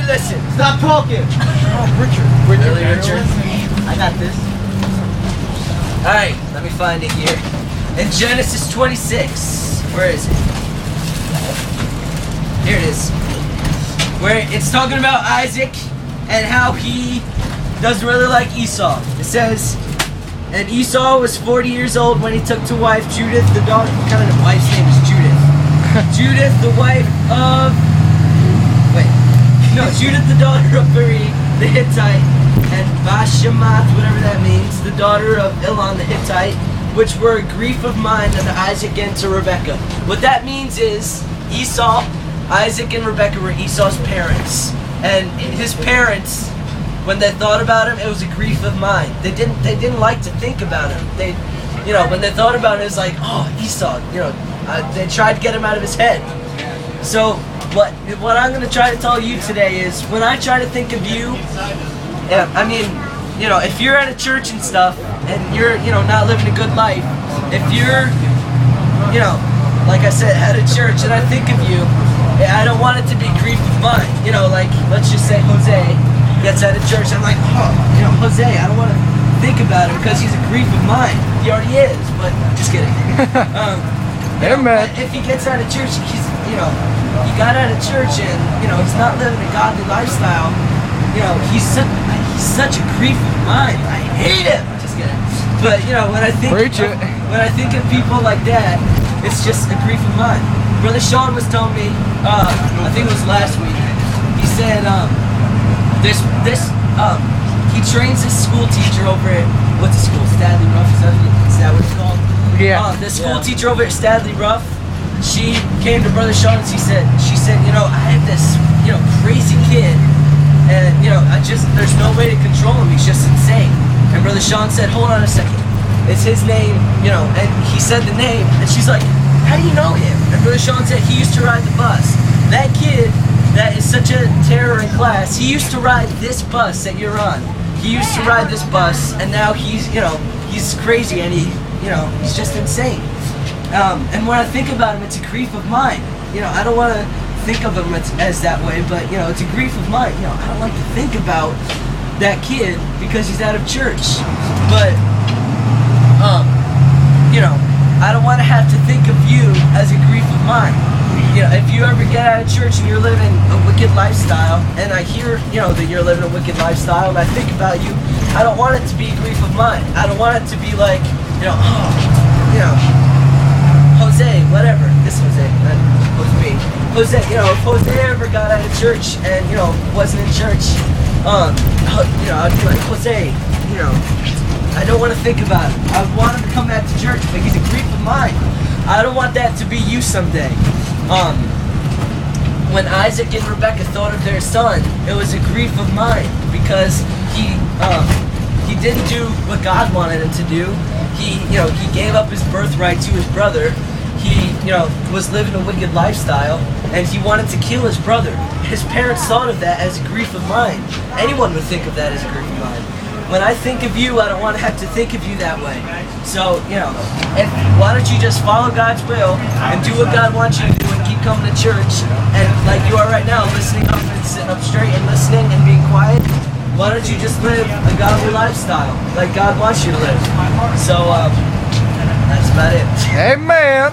listen. Stop talking. Richard. Really, Richard? I got this. Alright, let me find it here. In Genesis 26. Where is it? Here it is. Where it's talking about Isaac and how he doesn't really like Esau. It says, and Esau was 40 years old when he took to wife Judith, the daughter. What kind of wife's name is Judith? Judith, the wife of. Judith, the daughter of Beri, the Hittite, and Bashemoth, whatever that means, the daughter of Elon the Hittite, which were a grief of mine unto Isaac and to Rebekah. What that means is Esau, Isaac and Rebekah were Esau's parents, and his parents, when they thought about him, it was a grief of mine. They didn't like to think about him. They, when they thought about it, it was like, oh, Esau. They tried to get him out of his head. So what I'm going to try to tell you today is, when I try to think of you, if you're at a church and stuff, and you're, not living a good life, if you're, like I said, at a church, and I think of you, I don't want it to be grief of mine. Like, let's just say Jose gets out of church, I'm like, oh, Jose, I don't want to think about him because he's a grief of mine. He already is, but just kidding. If he gets out of church, he's, he got out of church and, he's not living a godly lifestyle, he's such a grief of mine. I hate him. Just kidding. But, when I think of people like that, it's just a grief of mine. Brother Sean was telling me, I think it was last week, he said, he trains this school teacher over at, what's the school, Stadley Ruff, is that what it's called? Yeah. The school teacher over at Stadley Ruff, she came to Brother Sean and she said, I have this, crazy kid, and, there's no way to control him, he's just insane. And Brother Sean said, hold on a second, it's his name, and he said the name, and she's like, how do you know him? And Brother Sean said he used to ride the bus. That kid that is such a terror in class, he used to ride this bus that you're on. He used to ride this bus, and now he's, he's crazy, and he's just insane. And when I think about him, it's a grief of mine. I don't want to think of him as that way, but, it's a grief of mine. I don't like to think about that kid because he's out of church. But, I don't want to have to think of you as a grief of mine. If you ever get out of church and you're living a wicked lifestyle, and I hear, that you're living a wicked lifestyle, and I think about you, I don't want it to be a grief of mine. I don't want it to be like, Jose, whatever. This Jose, that was me. Jose, if Jose ever got out of church and, wasn't in church, I'd be like, Jose, I don't want to think about it. I want him to come back to church, but he's a grief of mine. I don't want that to be you someday. When Isaac and Rebekah thought of their son, it was a grief of mine because he didn't do what God wanted him to do. He gave up his birthright to his brother. He, was living a wicked lifestyle, and he wanted to kill his brother. His parents thought of that as a grief of mine. Anyone would think of that as a grief of mine. When I think of you, I don't want to have to think of you that way. So, why don't you just follow God's will and do what God wants you to do and keep coming to church, and like you are right now, listening up and sitting up straight and listening and being quiet. Why don't you just live a godly lifestyle like God wants you to live? So, that's about it. Amen.